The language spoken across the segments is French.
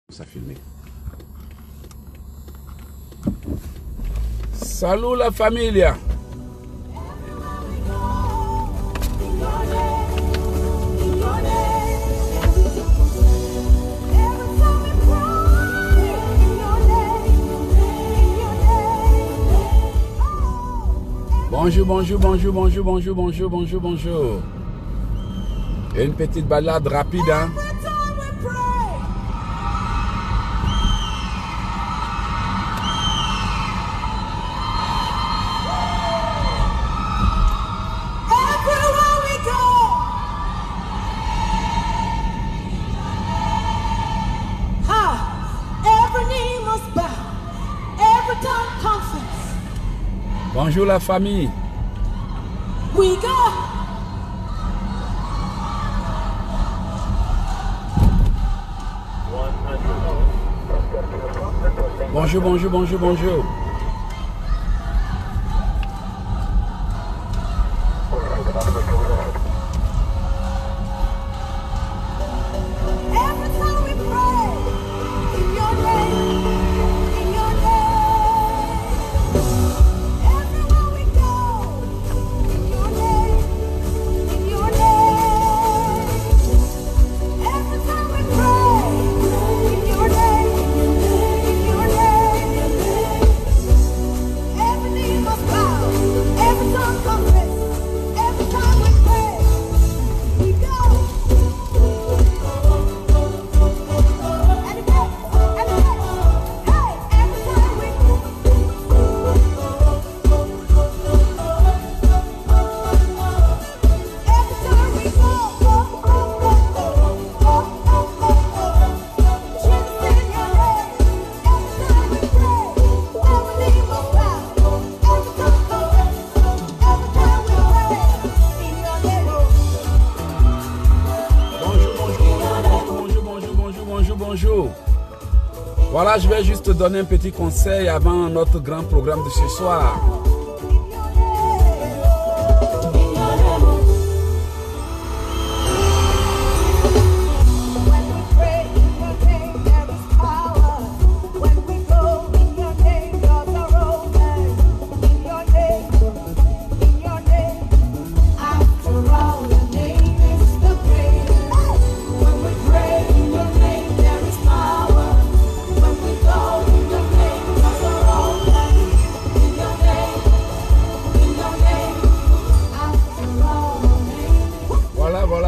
Ça filme. Salut la familia. Bonjour, bonjour, bonjour, bonjour, bonjour, bonjour, bonjour, bonjour. Une petite balade rapide, hein? Bonjour la famille. We go. Bonjour, bonjour, bonjour, bonjour. Voilà, je vais juste donner un petit conseil avant notre grand programme de ce soir.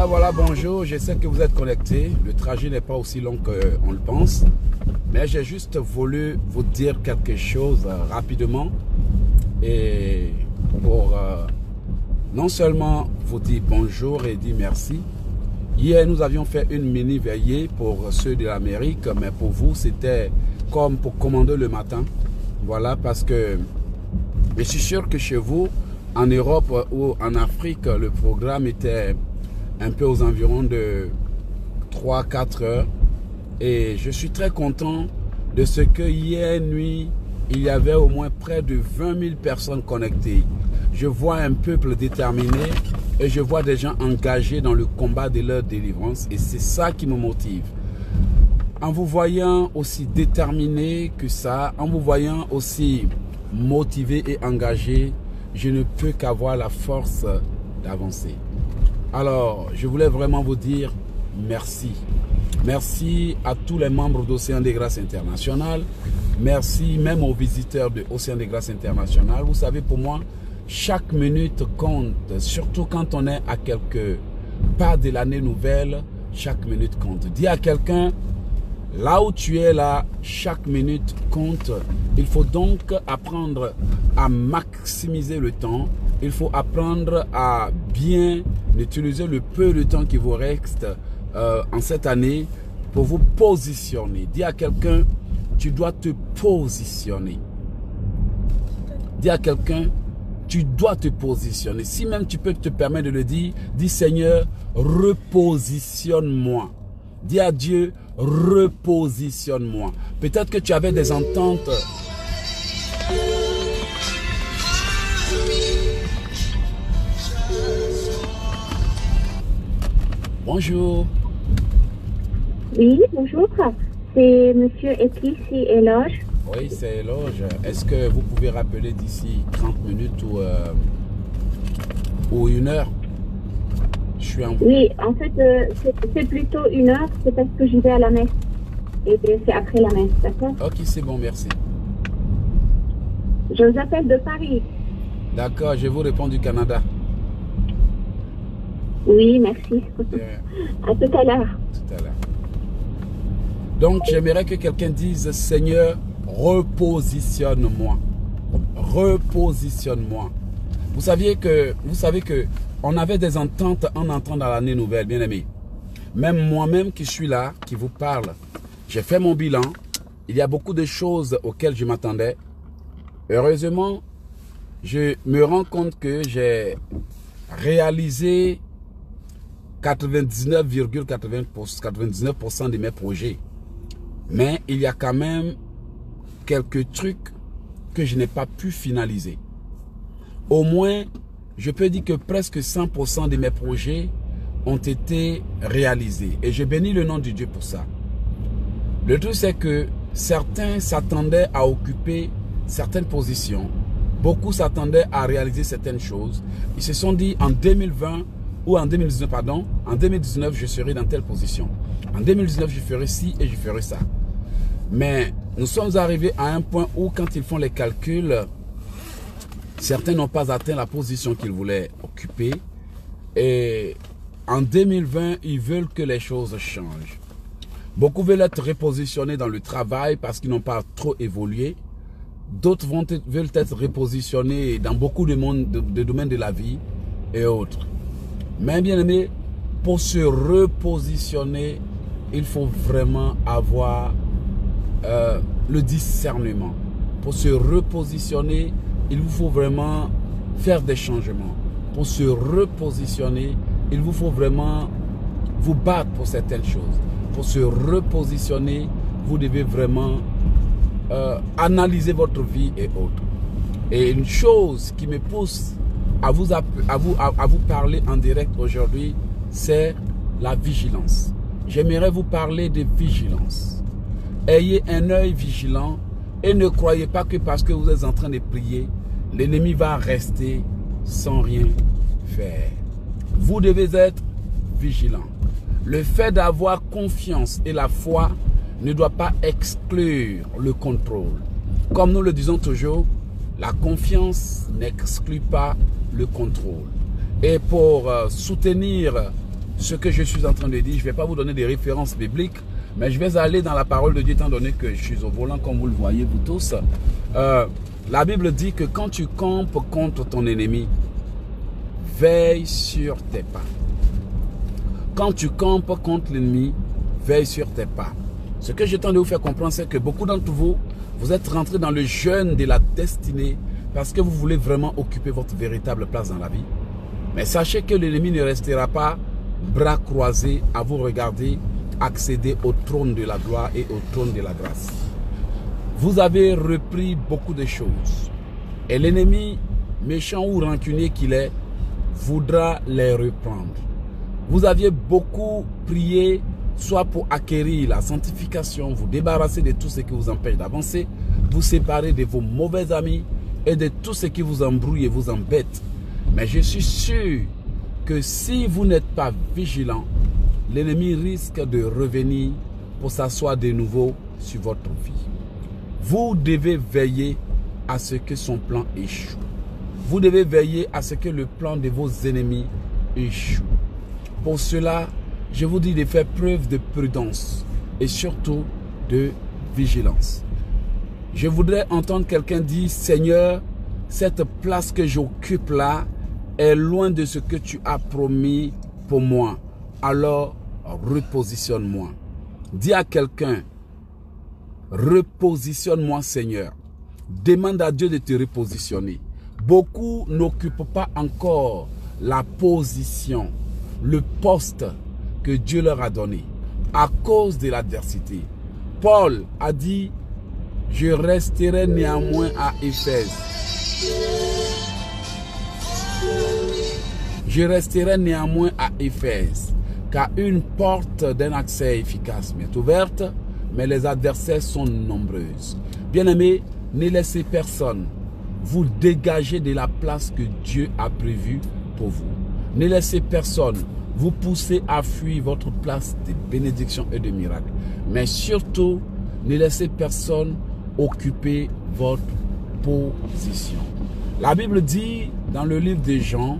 Voilà, bonjour, je sais que vous êtes connectés, le trajet n'est pas aussi long qu'on le pense, mais j'ai juste voulu vous dire quelque chose rapidement et pour non seulement vous dire bonjour et dire merci. Hier, nous avions fait une mini veillée pour ceux de l'Amérique, mais pour vous, c'était comme pour commander le matin. Voilà, parce que je suis sûr que chez vous, en Europe ou en Afrique, le programme était un peu aux environs de 3-4 heures. Et je suis très content de ce que hier nuit, il y avait au moins près de 20 000 personnes connectées. Je vois un peuple déterminé et je vois des gens engagés dans le combat de leur délivrance. Et c'est ça qui me motive. En vous voyant aussi déterminé que ça, en vous voyant aussi motivé et engagé, je ne peux qu'avoir la force d'avancer. Alors, je voulais vraiment vous dire merci. Merci à tous les membres d'Océan des Grâces International. Merci même aux visiteurs de Océan des Grâces International. Vous savez, pour moi, chaque minute compte. Surtout quand on est à quelques pas de l'année nouvelle, chaque minute compte. Dis à quelqu'un, là où tu es là, chaque minute compte. Il faut donc apprendre à maximiser le temps. Il faut apprendre à bien utiliser le peu de temps qui vous reste en cette année pour vous positionner. Dis à quelqu'un, tu dois te positionner. Dis à quelqu'un, tu dois te positionner. Si même tu peux te permettre de le dire, dis Seigneur, repositionne-moi. Dis à Dieu, repositionne-moi. Peut-être que tu avais des ententes. Bonjour. Oui, bonjour. C'est Monsieur Ekici Eloge. Oui, c'est Éloge. Est-ce que vous pouvez rappeler d'ici 30 minutes ou 1 heure? Je suis en... Oui, en fait, c'est plutôt 1 heure, c'est parce que j'y vais à la messe. Et c'est après la messe, d'accord? Ok, c'est bon, merci. Je vous appelle de Paris. D'accord, je vous réponds du Canada. Oui, merci. À tout à l'heure. Tout à l'heure. Donc, j'aimerais que quelqu'un dise, Seigneur, repositionne-moi. Repositionne-moi. Vous savez que on avait des ententes en entrant dans l'année nouvelle, bien aimé. Même moi-même qui suis là, qui vous parle, j'ai fait mon bilan. Il y a beaucoup de choses auxquelles je m'attendais. Heureusement, je me rends compte que j'ai réalisé 99,99% de mes projets. Mais il y a quand même quelques trucs que je n'ai pas pu finaliser. Au moins, je peux dire que presque 100% de mes projets ont été réalisés. Et je bénis le nom de Dieu pour ça. Le truc, c'est que certains s'attendaient à occuper certaines positions. Beaucoup s'attendaient à réaliser certaines choses. Ils se sont dit en 2020 ou en 2019, pardon, en 2019, je serai dans telle position. En 2019, je ferai ci et je ferai ça. Mais nous sommes arrivés à un point où quand ils font les calculs, certains n'ont pas atteint la position qu'ils voulaient occuper. Et en 2020, ils veulent que les choses changent. Beaucoup veulent être repositionnés dans le travail parce qu'ils n'ont pas trop évolué. D'autres veulent être repositionnés dans beaucoup de domaines de la vie et autres. Mais bien aimé, pour se repositionner, il faut vraiment avoir le discernement. Pour se repositionner, il vous faut vraiment faire des changements. Pour se repositionner, il vous faut vraiment vous battre pour certaines choses. Pour se repositionner, vous devez vraiment analyser votre vie et autres. Et une chose qui me pousse à vous parler en direct aujourd'hui, c'est la vigilance. J'aimerais vous parler de vigilance. Ayez un œil vigilant et ne croyez pas que parce que vous êtes en train de prier, l'ennemi va rester sans rien faire. Vous devez être vigilant. Le fait d'avoir confiance et la foi ne doit pas exclure le contrôle. Comme nous le disons toujours, la confiance n'exclut pas le contrôle. Et pour soutenir ce que je suis en train de dire, je ne vais pas vous donner des références bibliques, mais je vais aller dans la parole de Dieu, étant donné que je suis au volant, comme vous le voyez, vous tous. La Bible dit que quand tu campes contre ton ennemi, veille sur tes pas. Quand tu campes contre l'ennemi, veille sur tes pas. Ce que je tente de vous faire comprendre, c'est que beaucoup d'entre vous, vous êtes rentrés dans le jeûne de la destinée parce que vous voulez vraiment occuper votre véritable place dans la vie. Mais sachez que l'ennemi ne restera pas bras croisés à vous regarder accéder au trône de la gloire et au trône de la grâce. Vous avez repris beaucoup de choses. Et l'ennemi, méchant ou rancunier qu'il est, voudra les reprendre. Vous aviez beaucoup prié, soit pour acquérir la sanctification, vous débarrasser de tout ce qui vous empêche d'avancer, vous séparer de vos mauvais amis et de tout ce qui vous embrouille et vous embête. Mais je suis sûr que si vous n'êtes pas vigilant, l'ennemi risque de revenir pour s'asseoir de nouveau sur votre vie. Vous devez veiller à ce que son plan échoue. Vous devez veiller à ce que le plan de vos ennemis échoue. Pour cela, je vous dis de faire preuve de prudence et surtout de vigilance. Je voudrais entendre quelqu'un dire, Seigneur, cette place que j'occupe là est loin de ce que tu as promis pour moi. Alors, repositionne-moi. Dis à quelqu'un, repositionne-moi Seigneur. Demande à Dieu de te repositionner. Beaucoup n'occupent pas encore la position, le poste que Dieu leur a donné à cause de l'adversité. Paul a dit, je resterai néanmoins à Éphèse. Je resterai néanmoins à Éphèse, car une porte d'un accès efficace m'est ouverte, mais les adversaires sont nombreuses. Bien-aimés, ne laissez personne vous dégager de la place que Dieu a prévue pour vous. Ne laissez personne vous pousser à fuir votre place de bénédiction et de miracle. Mais surtout, ne laissez personne occuper votre position. La Bible dit dans le livre de Jean,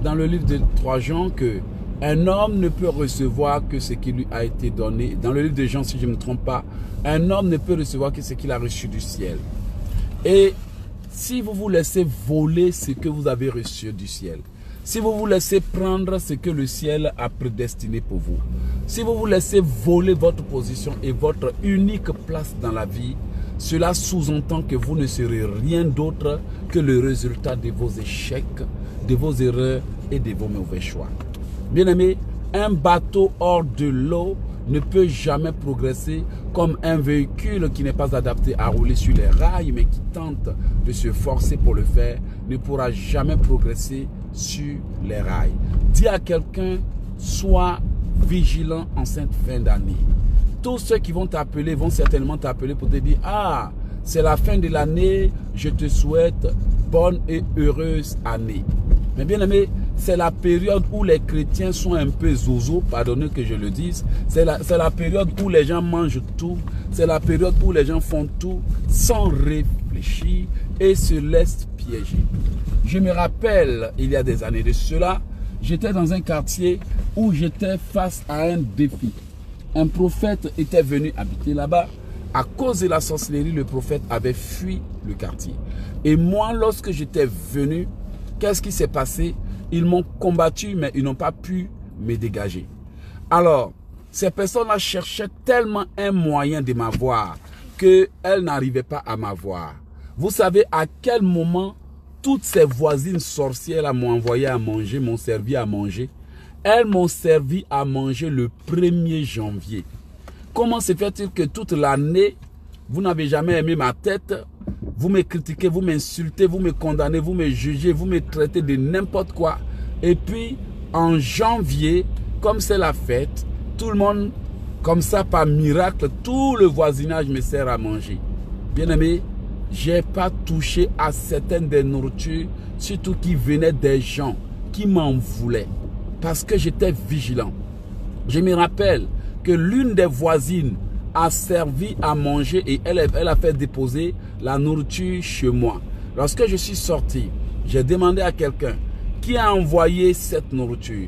dans le livre de 3 Jean, que un homme ne peut recevoir que ce qui lui a été donné. Dans le livre de Jean, si je ne me trompe pas, un homme ne peut recevoir que ce qu'il a reçu du ciel. Et si vous vous laissez voler ce que vous avez reçu du ciel, si vous vous laissez prendre ce que le ciel a prédestiné pour vous, si vous vous laissez voler votre position et votre unique place dans la vie, cela sous-entend que vous ne serez rien d'autre que le résultat de vos échecs, de vos erreurs et de vos mauvais choix. Bien-aimés, un bateau hors de l'eau ne peut jamais progresser comme un véhicule qui n'est pas adapté à rouler sur les rails, mais qui tente de se forcer pour le faire, ne pourra jamais progresser sur les rails. Dis à quelqu'un, sois vigilant en cette fin d'année. Tous ceux qui vont t'appeler vont certainement t'appeler pour te dire, ah, c'est la fin de l'année, je te souhaite bonne et heureuse année. Mais bien aimé, c'est la période où les chrétiens sont un peu zozo, pardonnez que je le dise. C'est la période où les gens mangent tout. C'est la période où les gens font tout sans réfléchir et se laissent piéger. Je me rappelle, il y a des années de cela, j'étais dans un quartier où j'étais face à un défi. Un prophète était venu habiter là-bas. À cause de la sorcellerie, le prophète avait fui le quartier. Et moi, lorsque j'étais venu, qu'est-ce qui s'est passé? Ils m'ont combattu, mais ils n'ont pas pu me dégager. Alors, ces personnes-là cherchaient tellement un moyen de m'avoir qu'elles n'arrivaient pas à m'avoir. Vous savez à quel moment toutes ces voisines sorcières m'ont envoyé à manger, m'ont servi à manger? Elles m'ont servi à manger le 1er janvier. Comment se fait-il que toute l'année, vous n'avez jamais aimé ma tête? Vous me critiquez, vous m'insultez, vous me condamnez, vous me jugez, vous me traitez de n'importe quoi. Et puis, en janvier, comme c'est la fête, tout le monde, comme ça, par miracle, tout le voisinage me sert à manger. Bien aimé, je n'ai pas touché à certaines des nourritures, surtout qui venaient des gens qui m'en voulaient. Parce que j'étais vigilant. Je me rappelle que l'une des voisines a servi à manger et elle a fait déposer la nourriture chez moi. Lorsque je suis sorti, j'ai demandé à quelqu'un qui a envoyé cette nourriture.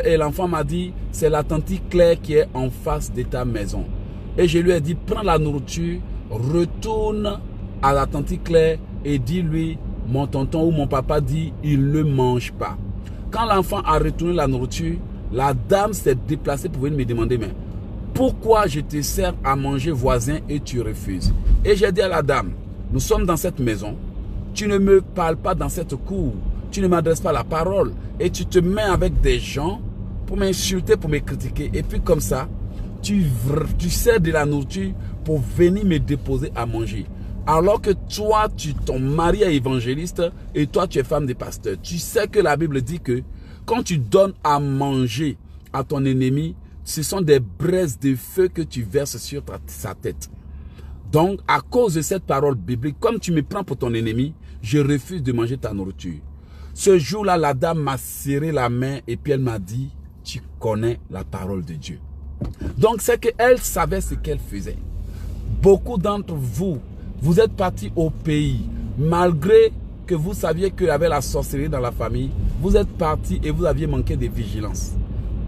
Et l'enfant m'a dit, c'est la tante Claire qui est en face de ta maison. Et je lui ai dit, prends la nourriture, retourne à la tante Claire et dis-lui, mon tonton ou mon papa dit, il ne mange pas. Quand l'enfant a retourné la nourriture, la dame s'est déplacée pour venir me demander, mais pourquoi je te sers à manger voisin et tu refuses? Et j'ai dit à la dame, nous sommes dans cette maison, tu ne me parles pas dans cette cour, tu ne m'adresses pas la parole et tu te mets avec des gens pour m'insulter, pour me critiquer. Et puis comme ça, tu sers de la nourriture pour venir me déposer à manger. Alors que toi, ton mari est évangéliste et toi, tu es femme de pasteur. Tu sais que la Bible dit que quand tu donnes à manger à ton ennemi, ce sont des braises de feu que tu verses sur sa tête. Donc, à cause de cette parole biblique, comme tu me prends pour ton ennemi, je refuse de manger ta nourriture. Ce jour-là, la dame m'a serré la main et puis elle m'a dit, tu connais la parole de Dieu. Donc, c'est qu'elle savait ce qu'elle faisait. Beaucoup d'entre vous, vous êtes partis au pays, malgré que vous saviez qu'il y avait la sorcellerie dans la famille, vous êtes partis et vous aviez manqué de vigilance.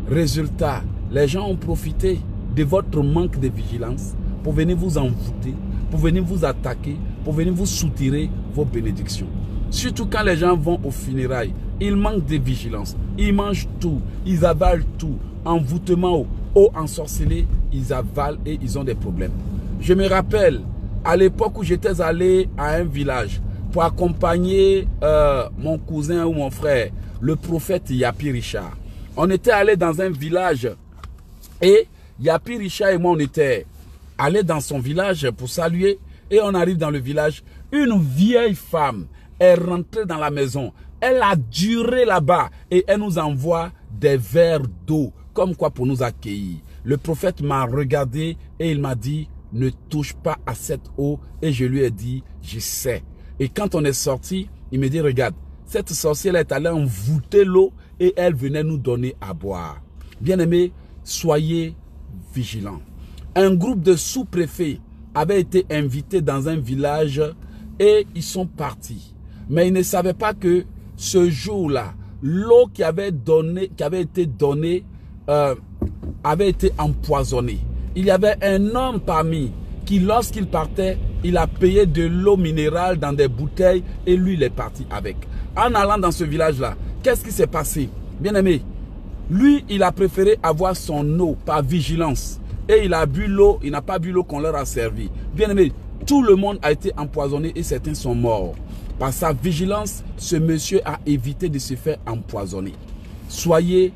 Résultat, les gens ont profité de votre manque de vigilance pour venir vous envoûter, pour venir vous attaquer, pour venir vous soutirer vos bénédictions. Surtout quand les gens vont aux funérailles, ils manquent de vigilance. Ils mangent tout, ils avalent tout. Envoûtement ou ensorcelé, ils avalent et ils ont des problèmes. Je me rappelle, à l'époque où j'étais allé à un village pour accompagner mon cousin ou mon frère, le prophète Yapi Richard. On était allé dans un village et Yapi Richard et moi, on était allés dans son village pour saluer et on arrive dans le village. Une vieille femme est rentrée dans la maison. Elle a duré là-bas et elle nous envoie des verres d'eau, comme quoi pour nous accueillir. Le prophète m'a regardé et il m'a dit, ne touche pas à cette eau. Et je lui ai dit, je sais. Et quand on est sorti, il me dit, regarde, cette sorcière est allée envoûter l'eau et elle venait nous donner à boire. Bien-aimés, soyez vigilants. Un groupe de sous-préfets avait été invité dans un village et ils sont partis. Mais ils ne savaient pas que ce jour-là, l'eau qui avait été donnée avait été empoisonnée. Il y avait un homme parmi qui, lorsqu'il partait, il a payé de l'eau minérale dans des bouteilles et lui, il est parti avec. En allant dans ce village-là, qu'est-ce qui s'est passé? Bien aimé, lui, il a préféré avoir son eau par vigilance. Et il a bu l'eau, il n'a pas bu l'eau qu'on leur a servi. Bien aimé, tout le monde a été empoisonné et certains sont morts. Par sa vigilance, ce monsieur a évité de se faire empoisonner. Soyez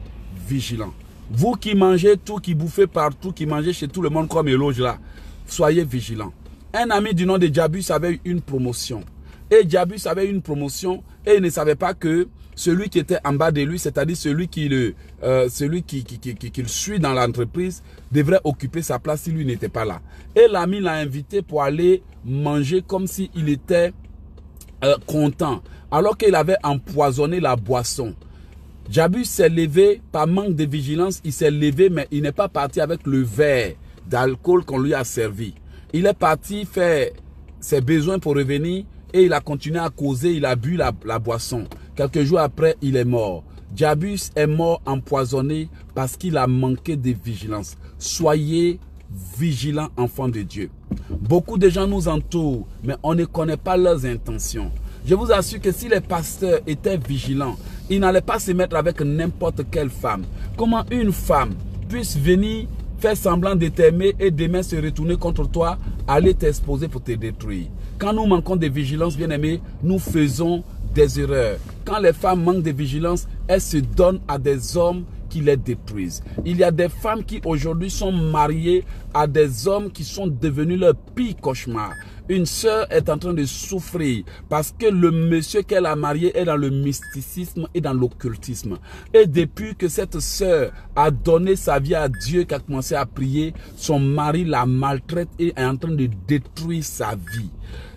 vigilants. Vous qui mangez tout, qui bouffez partout, qui mangez chez tout le monde comme éloge là, soyez vigilants. Un ami du nom de Jabus avait eu une promotion. Et Jabus avait eu une promotion et il ne savait pas que celui qui était en bas de lui, c'est-à-dire celui qui le suit dans l'entreprise, devrait occuper sa place si lui n'était pas là. Et l'ami l'a invité pour aller manger comme s'il était content, alors qu'il avait empoisonné la boisson. Jabus s'est levé par manque de vigilance, il s'est levé mais il n'est pas parti avec le verre d'alcool qu'on lui a servi. Il est parti faire ses besoins pour revenir et il a continué à causer, il a bu la boisson. Quelques jours après, il est mort. Jabus est mort empoisonné parce qu'il a manqué de vigilance. Soyez vigilants, enfants de Dieu. Beaucoup de gens nous entourent, mais on ne connaît pas leurs intentions. Je vous assure que si les pasteurs étaient vigilants, ils n'allaient pas se mettre avec n'importe quelle femme. Comment une femme puisse venir faire semblant de t'aimer et demain se retourner contre toi, aller t'exposer pour te détruire. Quand nous manquons de vigilance, bien aimés, nous faisons des erreurs. Quand les femmes manquent de vigilance, elles se donnent à des hommes qui les détruisent. Il y a des femmes qui aujourd'hui sont mariées à des hommes qui sont devenus leur pire cauchemar. Une sœur est en train de souffrir parce que le monsieur qu'elle a marié est dans le mysticisme et dans l'occultisme. Et depuis que cette sœur a donné sa vie à Dieu, qu'elle a commencé à prier, son mari la maltraite et est en train de détruire sa vie.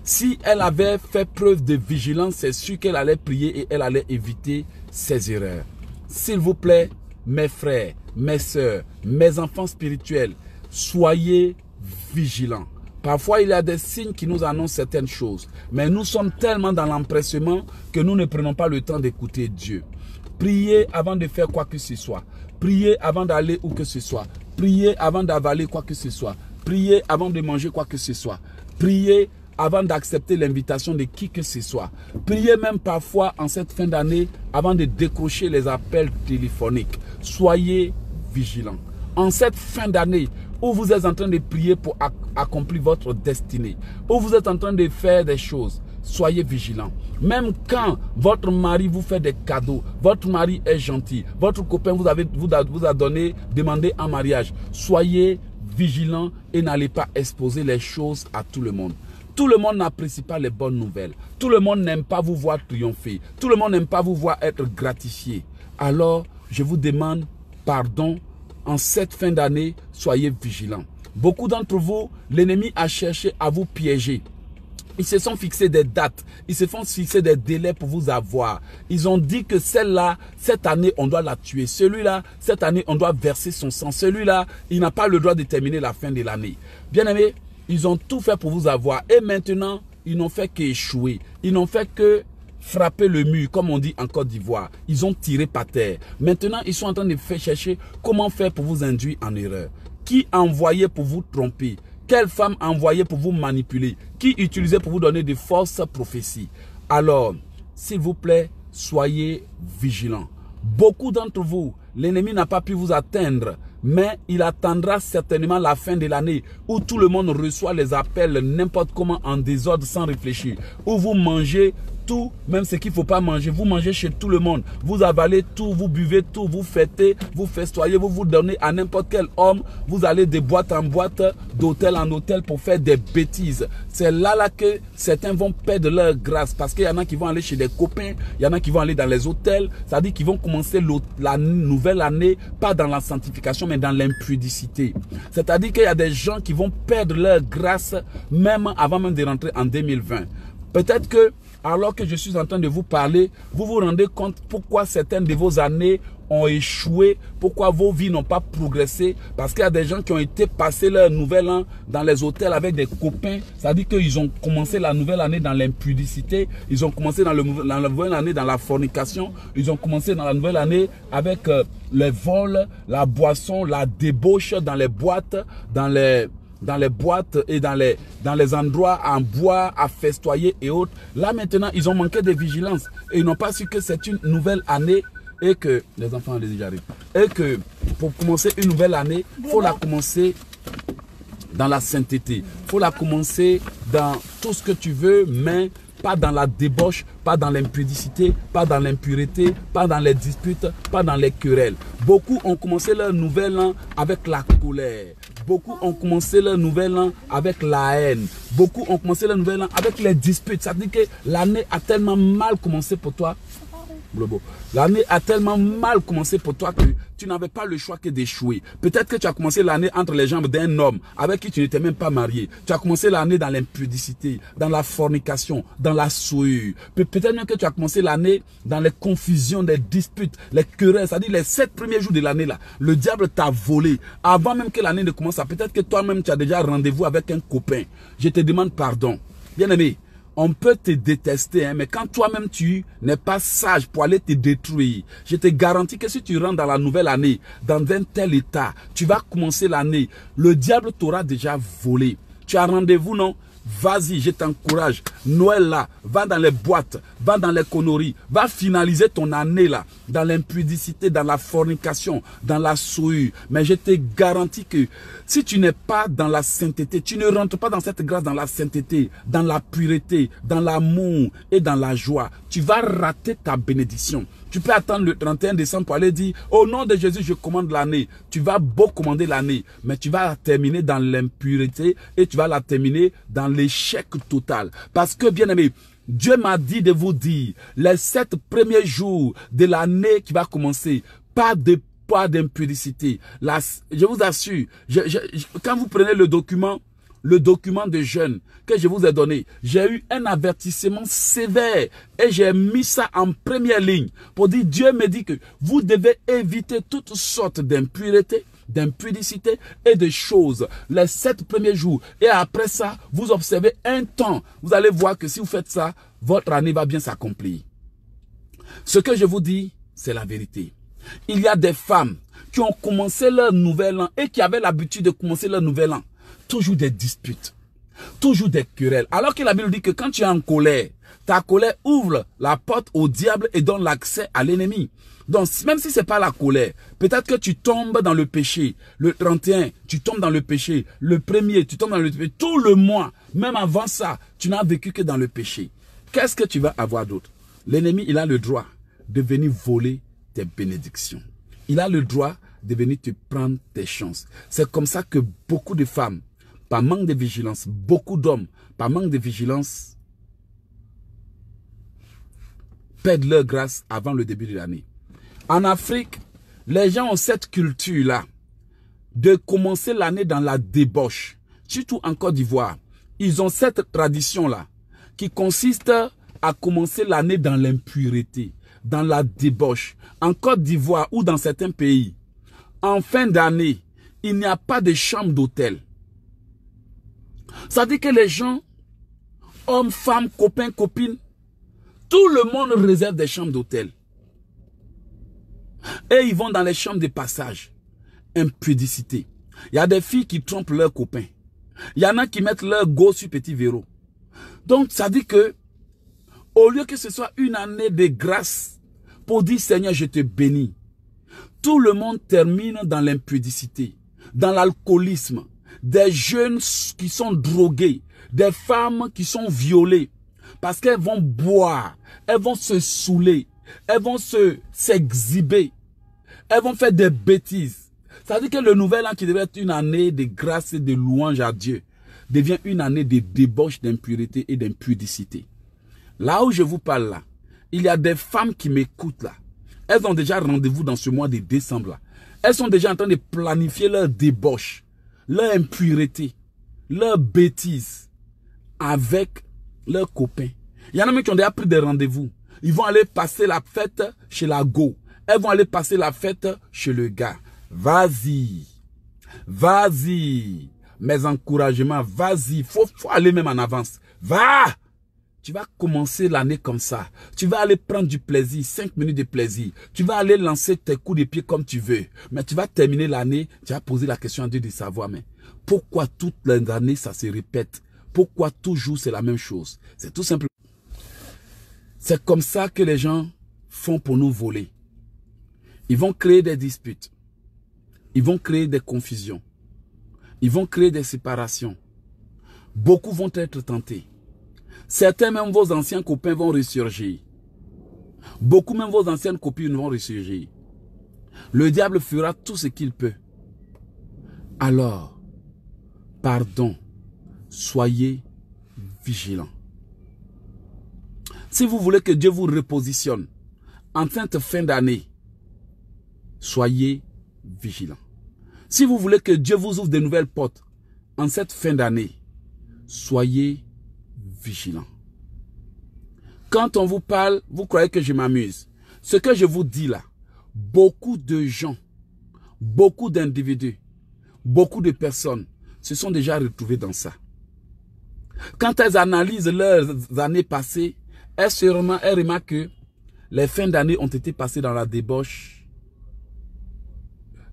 Si elle avait fait preuve de vigilance, c'est sûr qu'elle allait prier et elle allait éviter ses erreurs. S'il vous plaît, mes frères, mes sœurs, mes enfants spirituels, soyez vigilants. Parfois, il y a des signes qui nous annoncent certaines choses. Mais nous sommes tellement dans l'empressement que nous ne prenons pas le temps d'écouter Dieu. Priez avant de faire quoi que ce soit. Priez avant d'aller où que ce soit. Priez avant d'avaler quoi que ce soit. Priez avant de manger quoi que ce soit. Priez avant d'accepter l'invitation de qui que ce soit. Priez même parfois en cette fin d'année avant de décrocher les appels téléphoniques. Soyez vigilants. En cette fin d'année où vous êtes en train de prier pour accomplir votre destinée, où vous êtes en train de faire des choses, soyez vigilants. Même quand votre mari vous fait des cadeaux, votre mari est gentil, votre copain vous a demandé en mariage, soyez vigilants et n'allez pas exposer les choses à tout le monde. Tout le monde n'apprécie pas les bonnes nouvelles. Tout le monde n'aime pas vous voir triompher. Tout le monde n'aime pas vous voir être gratifié. Alors, je vous demande pardon. En cette fin d'année, soyez vigilants. Beaucoup d'entre vous, l'ennemi a cherché à vous piéger. Ils se sont fixés des dates. Ils se font fixer des délais pour vous avoir. Ils ont dit que celle-là, cette année, on doit la tuer. Celui-là, cette année, on doit verser son sang. Celui-là, il n'a pas le droit de terminer la fin de l'année. Bien aimés, ils ont tout fait pour vous avoir. Et maintenant, ils n'ont fait qu'échouer. Ils n'ont fait que frapper le mur, comme on dit en Côte d'Ivoire. Ils ont tiré par terre. Maintenant, ils sont en train de chercher comment faire pour vous induire en erreur. Qui a envoyé pour vous tromper? Quelle femme a envoyé pour vous manipuler? Qui utilisait pour vous donner de fausses prophéties? Alors, s'il vous plaît, soyez vigilants. Beaucoup d'entre vous, l'ennemi n'a pas pu vous atteindre, mais il attendra certainement la fin de l'année où tout le monde reçoit les appels n'importe comment en désordre sans réfléchir, où vous mangez tout, même ce qu'il ne faut pas manger. Vous mangez chez tout le monde. Vous avalez tout, vous buvez tout, vous fêtez, vous festoyez, vous vous donnez à n'importe quel homme. Vous allez de boîte en boîte, d'hôtel en hôtel pour faire des bêtises. C'est là que certains vont perdre leur grâce. Parce qu'il y en a qui vont aller chez des copains, il y en a qui vont aller dans les hôtels. C'est-à-dire qu'ils vont commencer la nouvelle année, pas dans la sanctification, mais dans l'impudicité. C'est-à-dire qu'il y a des gens qui vont perdre leur grâce, même avant même de rentrer en 2020. Peut-être que, alors que je suis en train de vous parler, vous vous rendez compte pourquoi certaines de vos années ont échoué, pourquoi vos vies n'ont pas progressé, parce qu'il y a des gens qui ont été passer leur nouvel an dans les hôtels avec des copains, c'est-à-dire qu'ils ont commencé la nouvelle année dans l'impudicité, ils ont commencé dans la nouvelle année dans la fornication, ils ont commencé dans la nouvelle année avec les vols, la boisson, la débauche dans les boîtes, dans les boîtes et dans les endroits en bois, à festoyer et autres. Là maintenant, ils ont manqué de vigilance et ils n'ont pas su que c'est une nouvelle année et que, les enfants, allez-y, j'arrive, et que pour commencer une nouvelle année, il faut la commencer dans la sainteté. Il faut la commencer dans tout ce que tu veux, mais pas dans la débauche, pas dans l'impudicité, pas dans l'impureté, pas dans les disputes, pas dans les querelles. Beaucoup ont commencé leur nouvel an avec la colère. Beaucoup ont commencé leur nouvel an avec la haine. Beaucoup ont commencé leur nouvel an avec les disputes. Ça veut dire que l'année a tellement mal commencé pour toi. L'année a tellement mal commencé pour toi que tu n'avais pas le choix que d'échouer. Peut-être que tu as commencé l'année entre les jambes d'un homme avec qui tu n'étais même pas marié. Tu as commencé l'année dans l'impudicité, dans la fornication, dans la souillure. Peut-être même que tu as commencé l'année dans les confusions, les disputes, les querelles. C'est-à-dire les 7 premiers jours de l'année là, le diable t'a volé. Avant même que l'année ne commence, peut-être que toi-même tu as déjà rendez-vous avec un copain. Je te demande pardon. Bien-aimé, on peut te détester, hein, mais quand toi-même tu n'es pas sage pour aller te détruire, je te garantis que si tu rentres dans la nouvelle année, dans un tel état, tu vas commencer l'année, le diable t'aura déjà volé. Tu as rendez-vous, non? Vas-y, je t'encourage. Noël là, va dans les boîtes, va dans les conneries, va finaliser ton année là, dans l'impudicité, dans la fornication, dans la souillure. Mais je te garantis que si tu n'es pas dans la sainteté, tu ne rentres pas dans cette grâce, dans la sainteté, dans la pureté, dans l'amour et dans la joie, tu vas rater ta bénédiction. Tu peux attendre le 31 décembre pour aller dire, au nom de Jésus, je commande l'année. Tu vas beau commander l'année, mais tu vas la terminer dans l'impureté et tu vas la terminer dans l'échec total. Parce que, bien aimé, Dieu m'a dit de vous dire, les 7 premiers jours de l'année qui va commencer, pas d'impudicité. Je vous assure, quand vous prenez le document de jeûne que je vous ai donné, j'ai eu un avertissement sévère et j'ai mis ça en première ligne pour dire, Dieu me dit que vous devez éviter toutes sortes d'impuretés, d'impudicité et de choses les 7 premiers jours. Et après ça, vous observez un temps. Vous allez voir que si vous faites ça, votre année va bien s'accomplir. Ce que je vous dis, c'est la vérité. Il y a des femmes qui ont commencé leur nouvel an et qui avaient l'habitude de commencer leur nouvel an. Toujours des disputes, toujours des querelles. Alors que la Bible dit que quand tu es en colère, ta colère ouvre la porte au diable et donne l'accès à l'ennemi. Donc, même si ce n'est pas la colère, peut-être que tu tombes dans le péché. Le 31, tu tombes dans le péché. Le 1er, tu tombes dans le péché. Tout le mois, même avant ça, tu n'as vécu que dans le péché. Qu'est-ce que tu vas avoir d'autre? L'ennemi, il a le droit de venir voler tes bénédictions. Il a le droit de venir te prendre tes chances. C'est comme ça que beaucoup de femmes, par manque de vigilance, beaucoup d'hommes, par manque de vigilance, perdent leur grâce avant le début de l'année. En Afrique, les gens ont cette culture-là de commencer l'année dans la débauche. Surtout en Côte d'Ivoire, ils ont cette tradition-là qui consiste à commencer l'année dans l'impureté, dans la débauche. En Côte d'Ivoire ou dans certains pays, en fin d'année, il n'y a pas de chambre d'hôtel. Ça veut dire que les gens, hommes, femmes, copains, copines, tout le monde réserve des chambres d'hôtel. Et ils vont dans les chambres de passage. Impudicité. Il y a des filles qui trompent leurs copains. Il y en a qui mettent leur go sur petit verrou. Donc ça dit que, au lieu que ce soit une année de grâce, pour dire Seigneur, je te bénis, tout le monde termine dans l'impudicité, dans l'alcoolisme, des jeunes qui sont drogués, des femmes qui sont violées. Parce qu'elles vont boire, elles vont se saouler, elles vont s'exhiber, elles vont faire des bêtises. Ça veut dire que le nouvel an qui devait être une année de grâce et de louange à Dieu devient une année de débauche, d'impureté et d'impudicité. Là où je vous parle là, il y a des femmes qui m'écoutent là. Elles ont déjà rendez-vous dans ce mois de décembre là. Elles sont déjà en train de planifier leur débauche, leur impureté, leur bêtise avec leurs copains. Il y en a même qui ont déjà pris des rendez-vous. Ils vont aller passer la fête chez la go. Elles vont aller passer la fête chez le gars. Vas-y. Vas-y. Mes encouragements, vas-y. Faut aller même en avance. Va. Tu vas commencer l'année comme ça. Tu vas aller prendre du plaisir, 5 minutes de plaisir. Tu vas aller lancer tes coups de pied comme tu veux. Mais tu vas terminer l'année, tu vas poser la question à Dieu de savoir, mais pourquoi toutes les années ça se répète? Pourquoi toujours c'est la même chose? C'est tout simplement. C'est comme ça que les gens font pour nous voler. Ils vont créer des disputes. Ils vont créer des confusions. Ils vont créer des séparations. Beaucoup vont être tentés. Certains, même vos anciens copains vont ressurgir. Beaucoup, même vos anciennes copines vont ressurgir. Le diable fera tout ce qu'il peut. Alors, pardon, soyez vigilants. Si vous voulez que Dieu vous repositionne en cette fin d'année, soyez vigilants. Si vous voulez que Dieu vous ouvre de nouvelles portes en cette fin d'année, soyez vigilants. Quand on vous parle, vous croyez que je m'amuse. Ce que je vous dis là, beaucoup de gens, beaucoup d'individus, beaucoup de personnes se sont déjà retrouvés dans ça. Quand elles analysent leurs années passées, elles remarquent que les fins d'année ont été passées dans la débauche,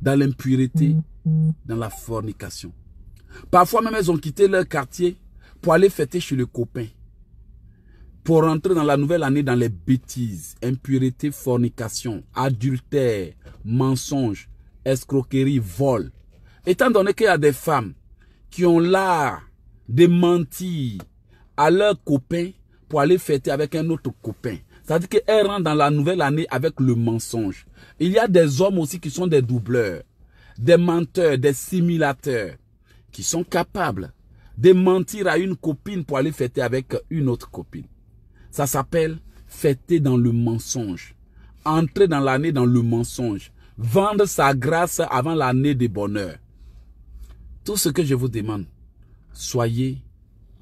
dans l'impureté, dans la fornication. Parfois même elles ont quitté leur quartier pour aller fêter chez le copain. Pour rentrer dans la nouvelle année dans les bêtises, impureté, fornication, adultère, mensonge, escroquerie, vol. Étant donné qu'il y a des femmes qui ont l'art de mentir à leur copain pour aller fêter avec un autre copain. C'est-à-dire qu'elles rentrent dans la nouvelle année avec le mensonge. Il y a des hommes aussi qui sont des doubleurs, des menteurs, des simulateurs, qui sont capables de mentir à une copine pour aller fêter avec une autre copine. Ça s'appelle fêter dans le mensonge. Entrer dans l'année dans le mensonge. Vendre sa grâce avant l'année de bonheur. Tout ce que je vous demande, soyez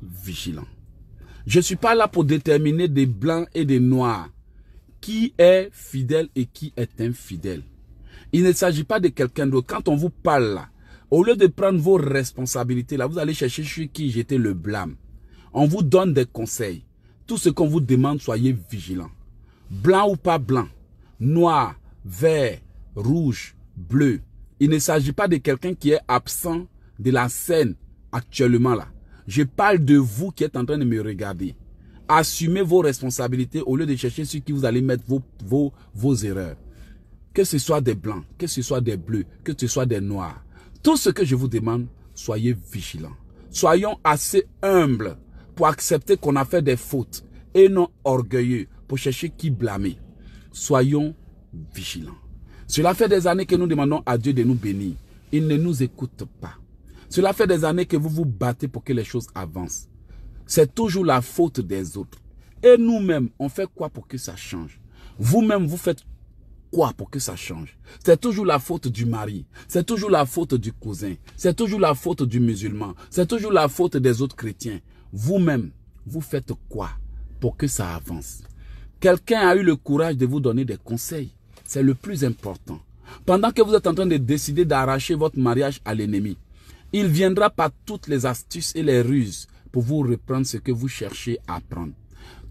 vigilants. Je ne suis pas là pour déterminer des blancs et des noirs. Qui est fidèle et qui est infidèle. Il ne s'agit pas de quelqu'un d'autre. Quand on vous parle là, au lieu de prendre vos responsabilités, là, vous allez chercher sur qui jeter le blâme. On vous donne des conseils. Tout ce qu'on vous demande, soyez vigilants. Blanc ou pas blanc, noir, vert, rouge, bleu. Il ne s'agit pas de quelqu'un qui est absent de la scène actuellement là. Je parle de vous qui êtes en train de me regarder. Assumez vos responsabilités au lieu de chercher sur qui vous allez mettre vos erreurs. Que ce soit des blancs, que ce soit des bleus, que ce soit des noirs. Tout ce que je vous demande, soyez vigilants. Soyons assez humbles pour accepter qu'on a fait des fautes et non orgueilleux pour chercher qui blâmer. Soyons vigilants. Cela fait des années que nous demandons à Dieu de nous bénir. Il ne nous écoute pas. Cela fait des années que vous vous battez pour que les choses avancent. C'est toujours la faute des autres. Et nous-mêmes, on fait quoi pour que ça change? Vous-même, vous faites quoi pour que ça change? C'est toujours la faute du mari. C'est toujours la faute du cousin. C'est toujours la faute du musulman. C'est toujours la faute des autres chrétiens. Vous-même, vous faites quoi pour que ça avance? Quelqu'un a eu le courage de vous donner des conseils. C'est le plus important. Pendant que vous êtes en train de décider d'arracher votre mariage à l'ennemi, il viendra par toutes les astuces et les ruses pour vous reprendre ce que vous cherchez à apprendre.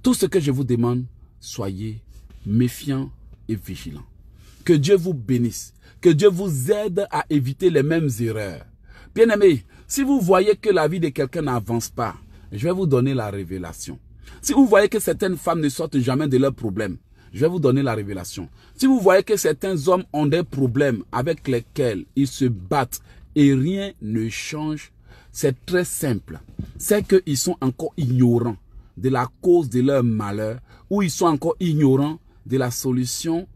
Tout ce que je vous demande, soyez méfiants et vigilants. Que Dieu vous bénisse. Que Dieu vous aide à éviter les mêmes erreurs. Bien-aimés, si vous voyez que la vie de quelqu'un n'avance pas, je vais vous donner la révélation. Si vous voyez que certaines femmes ne sortent jamais de leurs problèmes, je vais vous donner la révélation. Si vous voyez que certains hommes ont des problèmes avec lesquels ils se battent et rien ne change, c'est très simple. C'est qu'ils sont encore ignorants de la cause de leur malheur ou ils sont encore ignorants de la solution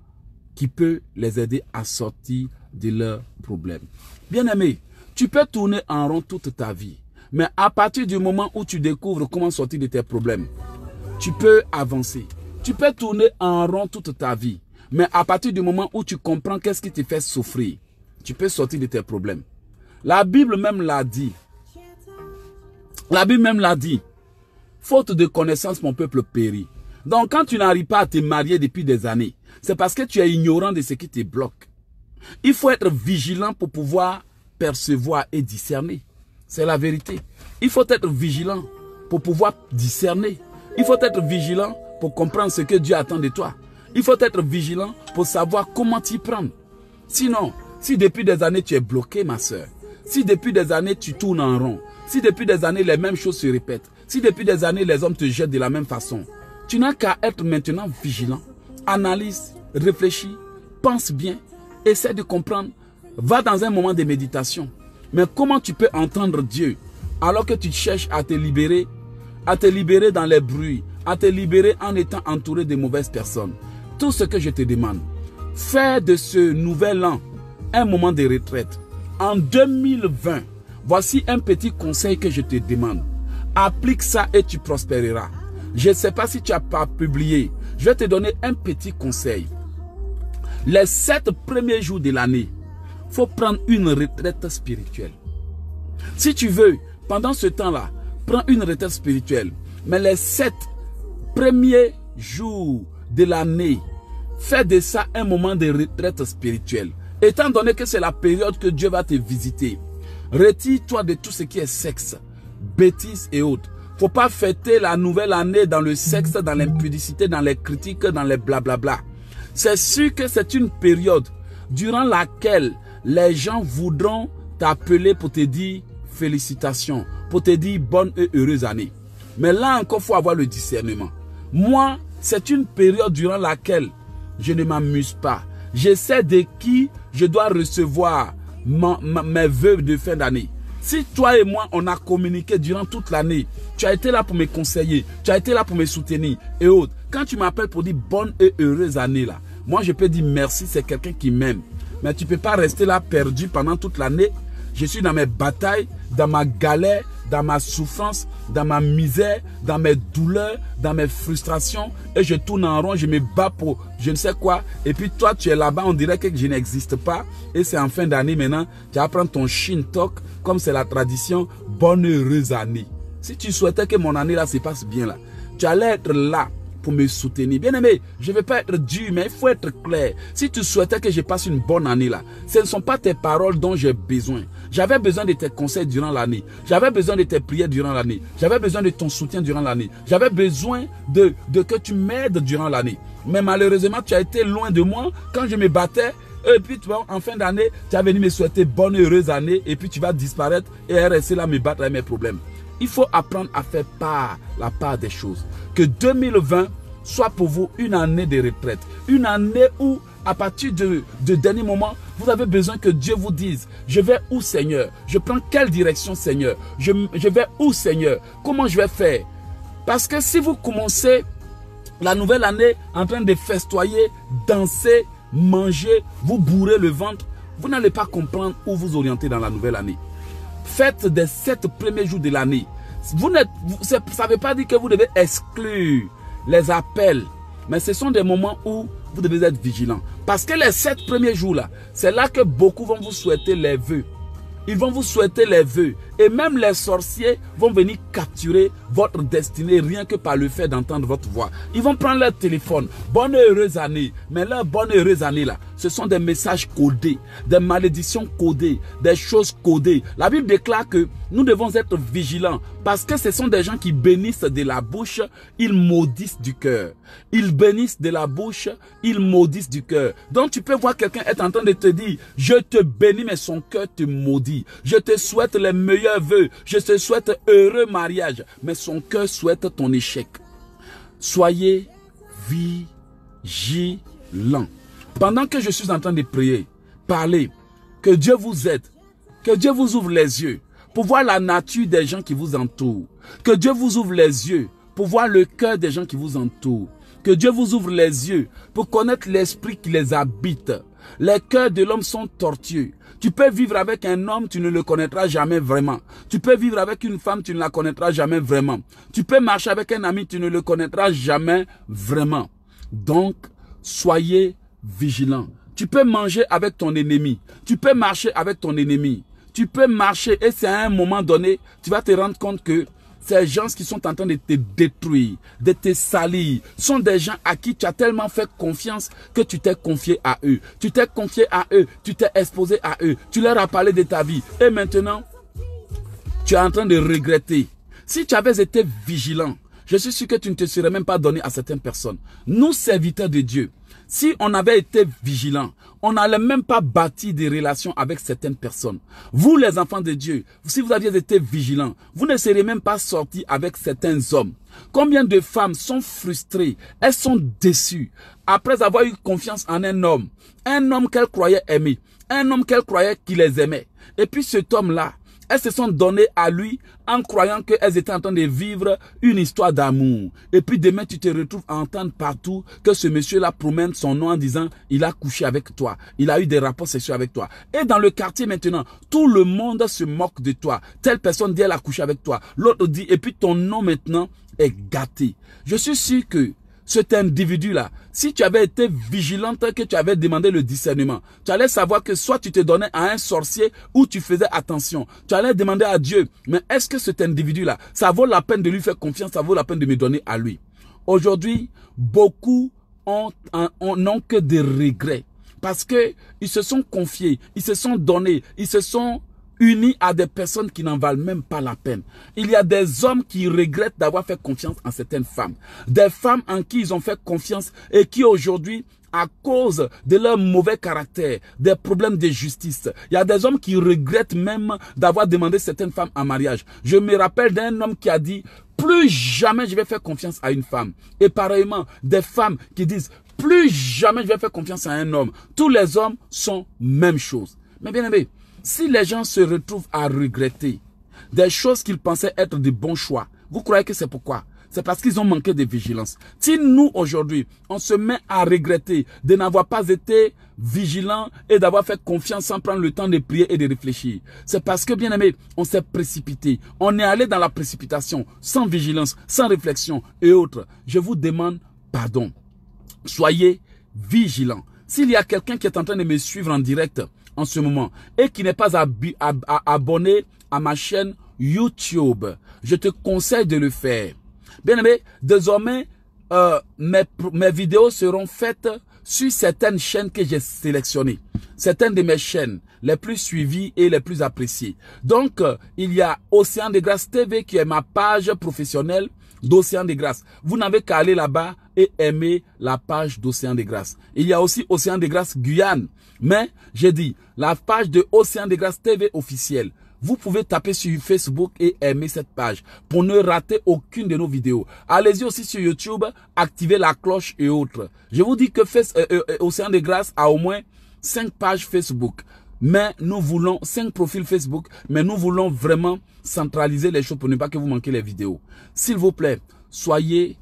qui peut les aider à sortir de leurs problèmes. Bien-aimé, tu peux tourner en rond toute ta vie, mais à partir du moment où tu découvres comment sortir de tes problèmes, tu peux avancer. Tu peux tourner en rond toute ta vie, mais à partir du moment où tu comprends qu'est-ce qui te fait souffrir, tu peux sortir de tes problèmes. La Bible même l'a dit. La Bible même l'a dit. Faute de connaissance, mon peuple périt. Donc quand tu n'arrives pas à te marier depuis des années, c'est parce que tu es ignorant de ce qui te bloque. Il faut être vigilant pour pouvoir percevoir et discerner. C'est la vérité. Il faut être vigilant pour pouvoir discerner. Il faut être vigilant pour comprendre ce que Dieu attend de toi. Il faut être vigilant pour savoir comment t'y prendre. Sinon, si depuis des années tu es bloqué, ma soeur, si depuis des années tu tournes en rond, si depuis des années les mêmes choses se répètent, si depuis des années les hommes te jettent de la même façon, tu n'as qu'à être maintenant vigilant. Analyse, réfléchis, pense bien, essaie de comprendre, va dans un moment de méditation. Mais comment tu peux entendre Dieu alors que tu cherches à te libérer dans les bruits, à te libérer en étant entouré de mauvaises personnes? Tout ce que je te demande, fais de ce nouvel an un moment de retraite. En 2020, voici un petit conseil que je te demande. Applique ça et tu prospéreras. Je ne sais pas si tu n'as pas publié. Je vais te donner un petit conseil. Les 7 premiers jours de l'année, il faut prendre une retraite spirituelle. Si tu veux, pendant ce temps-là, prends une retraite spirituelle. Mais les 7 premiers jours de l'année, fais de ça un moment de retraite spirituelle. Étant donné que c'est la période que Dieu va te visiter, retire-toi de tout ce qui est sexe, bêtises et autres. Il ne faut pas fêter la nouvelle année dans le sexe, dans l'impudicité, dans les critiques, dans les blablabla. C'est sûr que c'est une période durant laquelle les gens voudront t'appeler pour te dire félicitations, pour te dire bonne et heureuse année. Mais là encore, il faut avoir le discernement. Moi, c'est une période durant laquelle je ne m'amuse pas. Je sais de qui je dois recevoir mes vœux de fin d'année. Si toi et moi, on a communiqué durant toute l'année, tu as été là pour me conseiller, tu as été là pour me soutenir et autres. Quand tu m'appelles pour dire bonne et heureuse année, là, moi je peux dire merci, c'est quelqu'un qui m'aime. Mais tu ne peux pas rester là perdu pendant toute l'année. Je suis dans mes batailles, dans ma galère, dans ma souffrance, dans ma misère, dans mes douleurs, dans mes frustrations. Et je tourne en rond, je me bats pour je ne sais quoi. Et puis toi, tu es là-bas, on dirait que je n'existe pas. Et c'est en fin d'année maintenant, tu vas prendre ton Shintok, comme c'est la tradition, bonne heureuse année. Si tu souhaitais que mon année là se passe bien là, tu allais être là pour me soutenir. Bien aimé, je ne vais pas être dur, mais il faut être clair. Si tu souhaitais que je passe une bonne année là, ce ne sont pas tes paroles dont j'ai besoin. J'avais besoin de tes conseils durant l'année. J'avais besoin de tes prières durant l'année. J'avais besoin de ton soutien durant l'année. J'avais besoin de que tu m'aides durant l'année. Mais malheureusement, tu as été loin de moi quand je me battais. Et puis, tu vois, en fin d'année, tu as venu me souhaiter bonne et heureuse année. Et puis, tu vas disparaître et rester là me battre avec mes problèmes. Il faut apprendre à faire la part des choses. Que 2020 soit pour vous une année de retraite. Une année où, à partir de dernier moment, vous avez besoin que Dieu vous dise, je vais où Seigneur? Je prends quelle direction Seigneur? Je vais où Seigneur? Comment je vais faire? Parce que si vous commencez la nouvelle année en train de festoyer, danser, manger, vous bourrer le ventre, vous n'allez pas comprendre où vous orienter dans la nouvelle année. Faites des 7 premiers jours de l'année. Ça ne veut pas dire que vous devez exclure les appels. Mais ce sont des moments où vous devez être vigilant. Parce que les 7 premiers jours là, c'est là que beaucoup vont vous souhaiter les vœux. Ils vont vous souhaiter les vœux. Et même les sorciers vont venir capturer votre destinée rien que par le fait d'entendre votre voix. Ils vont prendre leur téléphone. Bonne et heureuse année. Mais leur bonne et heureuse année là, ce sont des messages codés, des malédictions codées, des choses codées. La Bible déclare que nous devons être vigilants parce que ce sont des gens qui bénissent de la bouche, ils maudissent du cœur. Ils bénissent de la bouche, ils maudissent du cœur. Donc tu peux voir quelqu'un être en train de te dire, je te bénis mais son cœur te maudit. Je te souhaite les meilleurs vœux, je te souhaite heureux mariage, mais son cœur souhaite ton échec. Soyez vigilants. Pendant que je suis en train de prier, parler, que Dieu vous aide, que Dieu vous ouvre les yeux pour voir la nature des gens qui vous entourent, que Dieu vous ouvre les yeux pour voir le cœur des gens qui vous entourent. Que Dieu vous ouvre les yeux pour connaître l'esprit qui les habite. Les cœurs de l'homme sont tortueux. Tu peux vivre avec un homme, tu ne le connaîtras jamais vraiment. Tu peux vivre avec une femme, tu ne la connaîtras jamais vraiment. Tu peux marcher avec un ami, tu ne le connaîtras jamais vraiment. Donc, soyez vigilants. Tu peux manger avec ton ennemi. Tu peux marcher avec ton ennemi. Tu peux marcher et c'est à un moment donné, tu vas te rendre compte que ces gens qui sont en train de te détruire, de te salir, sont des gens à qui tu as tellement fait confiance que tu t'es confié à eux. Tu t'es confié à eux, tu t'es exposé à eux, tu leur as parlé de ta vie. Et maintenant, tu es en train de regretter. Si tu avais été vigilant, je suis sûr que tu ne te serais même pas donné à certaines personnes. Nous, serviteurs de Dieu, si on avait été vigilants, on n'allait même pas bâtir des relations avec certaines personnes. Vous, les enfants de Dieu, si vous aviez été vigilants, vous ne seriez même pas sortis avec certains hommes. Combien de femmes sont frustrées, elles sont déçues après avoir eu confiance en un homme qu'elles croyaient aimer, un homme qu'elles croyaient qui les aimait. Et puis cet homme-là, elles se sont données à lui en croyant qu'elles étaient en train de vivre une histoire d'amour. Et puis demain, tu te retrouves à entendre partout que ce monsieur-là promène son nom en disant « il a couché avec toi, il a eu des rapports sexuels avec toi ». Et dans le quartier maintenant, tout le monde se moque de toi. Telle personne dit « elle a couché avec toi ». L'autre dit « et puis ton nom maintenant est gâté ». Je suis sûr que cet individu-là, si tu avais été vigilante, que tu avais demandé le discernement, tu allais savoir que soit tu te donnais à un sorcier ou tu faisais attention. Tu allais demander à Dieu, mais est-ce que cet individu-là, ça vaut la peine de lui faire confiance, ça vaut la peine de me donner à lui? Aujourd'hui, beaucoup n'ont que des regrets parce que ils se sont confiés, ils se sont donnés, ils se sont unis à des personnes qui n'en valent même pas la peine. Il y a des hommes qui regrettent d'avoir fait confiance en certaines femmes. Des femmes en qui ils ont fait confiance et qui aujourd'hui, à cause de leur mauvais caractère, des problèmes de justice, il y a des hommes qui regrettent même d'avoir demandé certaines femmes en mariage. Je me rappelle d'un homme qui a dit, plus jamais je vais faire confiance à une femme. Et pareillement, des femmes qui disent, plus jamais je vais faire confiance à un homme. Tous les hommes sont même chose. Mais bien aimé, si les gens se retrouvent à regretter des choses qu'ils pensaient être de bons choix, vous croyez que c'est pourquoi? C'est parce qu'ils ont manqué de vigilance. Si nous, aujourd'hui, on se met à regretter de n'avoir pas été vigilants et d'avoir fait confiance sans prendre le temps de prier et de réfléchir, c'est parce que, bien aimé, on s'est précipité. On est allé dans la précipitation, sans vigilance, sans réflexion et autres. Je vous demande pardon. Soyez vigilants. S'il y a quelqu'un qui est en train de me suivre en direct en ce moment et qui n'est pas abonné à ma chaîne YouTube, je te conseille de le faire. Bien aimé, désormais, mes vidéos seront faites sur certaines chaînes que j'ai sélectionnées. Certaines de mes chaînes les plus suivies et les plus appréciées. Donc, il y a Océan de Grâce TV qui est ma page professionnelle d'Océan de Grâce. Vous n'avez qu'à aller là-bas et aimer la page d'Océan de Grâce. Il y a aussi Océan de Grâce Guyane. Mais, j'ai dit, la page de Océan de Grâce TV officielle. Vous pouvez taper sur Facebook et aimer cette page pour ne rater aucune de nos vidéos. Allez-y aussi sur YouTube, activez la cloche et autres. Je vous dis que Océan de Grâce a au moins 5 pages Facebook. Mais nous voulons 5 profils Facebook, mais nous voulons vraiment centraliser les choses pour ne pas que vous manquiez les vidéos. S'il vous plaît, soyez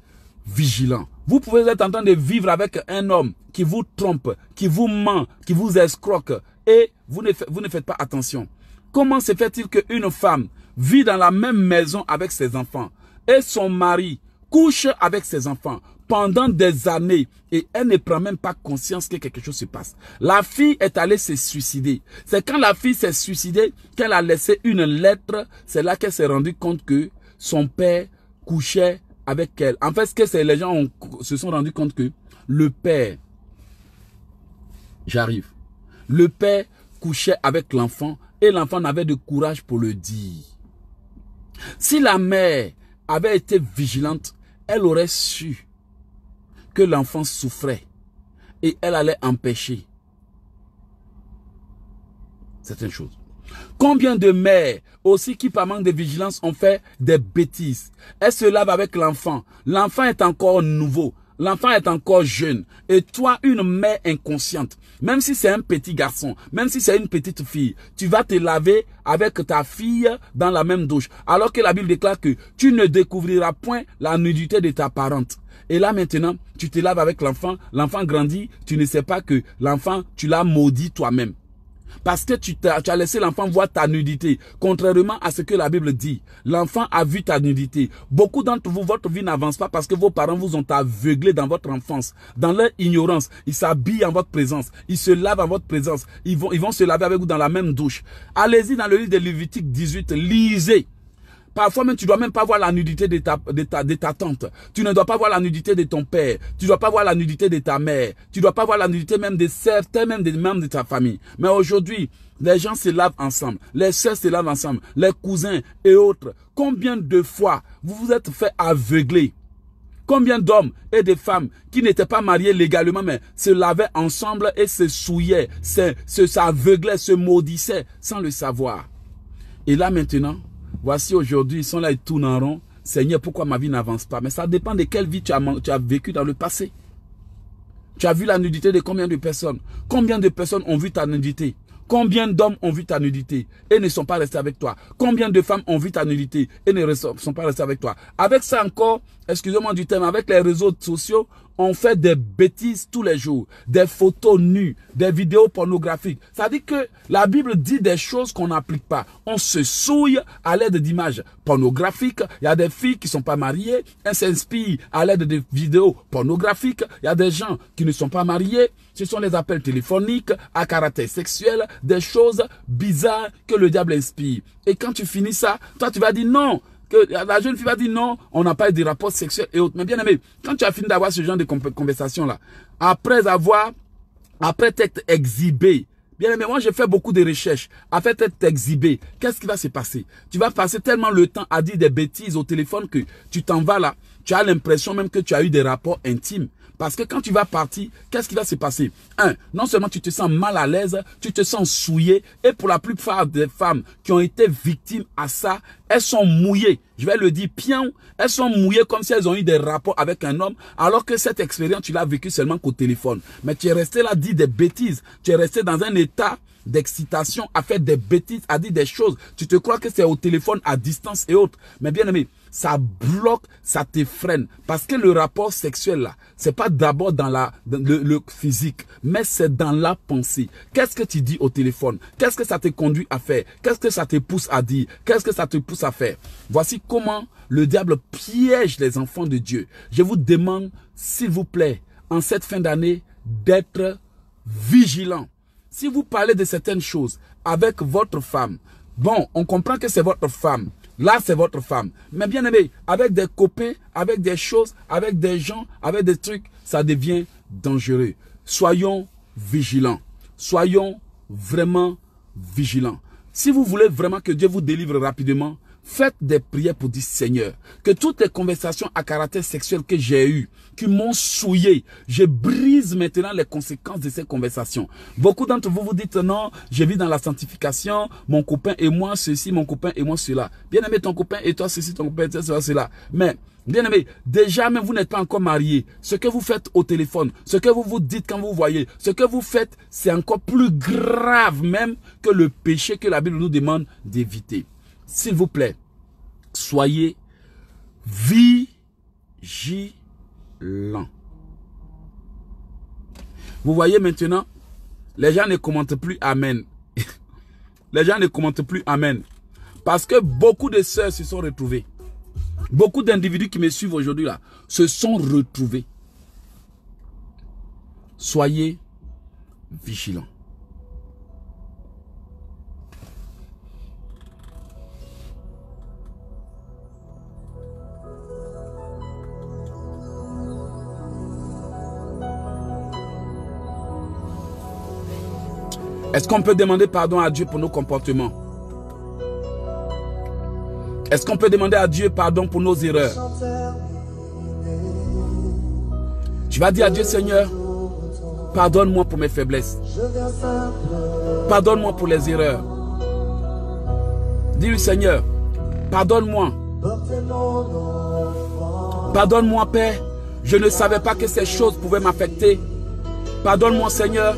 vigilants. Vous pouvez être en train de vivre avec un homme qui vous trompe, qui vous ment, qui vous escroque et vous ne faites pas attention. Comment se fait-il qu'une femme vit dans la même maison avec ses enfants et son mari couche avec ses enfants pendant des années et elle ne prend même pas conscience que quelque chose se passe? La fille est allée se suicider. C'est quand la fille s'est suicidée qu'elle a laissé une lettre. C'est là qu'elle s'est rendue compte que son père couchait avec elle. En fait, ce que les gens se sont rendus compte que le père, le père couchait avec l'enfant et l'enfant n'avait de courage pour le dire. Si la mère avait été vigilante, elle aurait su que l'enfant souffrait et elle allait empêcher certaines choses. Combien de mères aussi qui par manque de vigilance ont fait des bêtises? Elle se lave avec l'enfant. L'enfant est encore nouveau. l'enfant est encore jeune. Et toi, une mère inconsciente, même si c'est un petit garçon, même si c'est une petite fille, tu vas te laver avec ta fille dans la même douche. Alors que la Bible déclare que tu ne découvriras point la nudité de ta parente. Et là maintenant, tu te laves avec l'enfant, l'enfant grandit, tu ne sais pas que l'enfant, tu l'as maudit toi-même. Parce que tu as laissé l'enfant voir ta nudité. Contrairement à ce que la Bible dit, l'enfant a vu ta nudité. Beaucoup d'entre vous, votre vie n'avance pas parce que vos parents vous ont aveuglé dans votre enfance. Dans leur ignorance, ils s'habillent en votre présence. Ils se lavent en votre présence. Ils vont se laver avec vous dans la même douche. Allez-y dans le livre de Lévitique 18, lisez. Parfois même, tu ne dois même pas voir la nudité de ta tante. Tu ne dois pas voir la nudité de ton père. Tu ne dois pas voir la nudité de ta mère. Tu ne dois pas voir la nudité même de certains, même des membres de ta famille. Mais aujourd'hui, les gens se lavent ensemble. Les sœurs se lavent ensemble. Les cousins et autres. Combien de fois vous vous êtes fait aveugler? Combien d'hommes et de femmes qui n'étaient pas mariés légalement, mais se lavaient ensemble et se souillaient, s'aveuglaient, se maudissaient sans le savoir. Et là maintenant, voici aujourd'hui, ils sont là, ils tournent en rond. Seigneur, pourquoi ma vie n'avance pas? Mais ça dépend de quelle vie tu as vécu dans le passé. Tu as vu la nudité de combien de personnes? Combien de personnes ont vu ta nudité? Combien d'hommes ont vu ta nudité et ne sont pas restés avec toi? Combien de femmes ont vu ta nudité et ne sont pas restés avec toi? Avec ça encore, excusez-moi du terme, avec les réseaux sociaux, on fait des bêtises tous les jours. Des photos nues, des vidéos pornographiques. Ça dit que la Bible dit des choses qu'on n'applique pas. On se souille à l'aide d'images pornographiques. Il y a des filles qui ne sont pas mariées. Elles s'inspirent à l'aide de vidéos pornographiques. Il y a des gens qui ne sont pas mariés. Ce sont les appels téléphoniques à caractère sexuel. Des choses bizarres que le diable inspire. Et quand tu finis ça, toi tu vas dire non. Que la jeune fille va dire non, on n'a pas eu de rapports sexuels et autres. Mais bien aimé, quand tu as fini d'avoir ce genre de conversation-là, après t'être exhibé, bien aimé, moi j'ai fait beaucoup de recherches, après t'être exhibé, qu'est-ce qui va se passer? Tu vas passer tellement le temps à dire des bêtises au téléphone que tu t'en vas là, tu as l'impression même que tu as eu des rapports intimes. Parce que quand tu vas partir, qu'est-ce qui va se passer? Non seulement tu te sens mal à l'aise, tu te sens souillé. Et pour la plupart des femmes qui ont été victimes à ça, elles sont mouillées. Je vais le dire, pion, elles sont mouillées comme si elles ont eu des rapports avec un homme, alors que cette expérience, tu l'as vécue seulement qu'au téléphone. Mais tu es resté là à dire des bêtises. Tu es resté dans un état d'excitation, à faire des bêtises, à dire des choses. Tu te crois que c'est au téléphone à distance et autres. Mais bien aimé, ça bloque, ça te freine. Parce que le rapport sexuel là, c'est pas d'abord dans le physique, mais c'est dans la pensée. Qu'est-ce que tu dis au téléphone? Qu'est-ce que ça te conduit à faire? Qu'est-ce que ça te pousse à dire? Qu'est-ce que ça te pousse à faire? Voici comment le diable piège les enfants de Dieu. Je vous demande, s'il vous plaît, en cette fin d'année, d'être vigilant. Si vous parlez de certaines choses avec votre femme, bon, on comprend que c'est votre femme. Là, c'est votre femme. Mais bien aimé, avec des copains, avec des choses, avec des gens, avec des trucs, ça devient dangereux. Soyons vigilants. Soyons vraiment vigilants. Si vous voulez vraiment que Dieu vous délivre rapidement, faites des prières pour dire Seigneur, que toutes les conversations à caractère sexuel que j'ai eues, qui m'ont souillé, je brise maintenant les conséquences de ces conversations. Beaucoup d'entre vous vous dites non, je vis dans la sanctification, mon copain et moi ceci, mon copain et moi cela. Bien aimé, ton copain et toi ceci, ton copain et toi cela. Mais bien aimé, déjà même vous n'êtes pas encore marié. Ce que vous faites au téléphone, ce que vous vous dites quand vous voyez, ce que vous faites, c'est encore plus grave même que le péché que la Bible nous demande d'éviter. S'il vous plaît, soyez vigilants. Vous voyez maintenant, les gens ne commentent plus Amen. Les gens ne commentent plus Amen. Parce que beaucoup de sœurs se sont retrouvées. Beaucoup d'individus qui me suivent aujourd'hui là se sont retrouvés. Soyez vigilants. Est-ce qu'on peut demander pardon à Dieu pour nos comportements? Est-ce qu'on peut demander à Dieu pardon pour nos erreurs? Tu vas dire à Dieu, Seigneur, pardonne-moi pour mes faiblesses. Pardonne-moi pour les erreurs. Dis-lui, Seigneur, pardonne-moi. Pardonne-moi, Père, Je ne savais pas que ces choses pouvaient m'affecter. Pardonne-moi, Seigneur,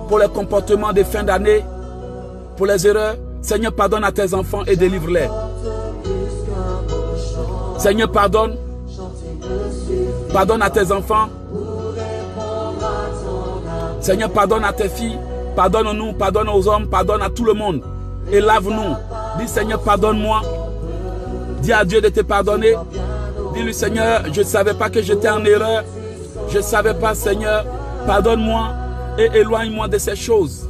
pour les comportements des fins d'année, pour les erreurs. Seigneur, pardonne à tes enfants et délivre-les. Seigneur, pardonne. Pardonne à tes enfants. Seigneur, pardonne à tes filles. Pardonne-nous, pardonne aux hommes, pardonne à tout le monde. Et lave-nous. Dis, Seigneur, pardonne-moi. Dis à Dieu de te pardonner. Dis-lui, Seigneur, je ne savais pas que j'étais en erreur. Je ne savais pas, Seigneur. Pardonne-moi et éloigne-moi de ces choses.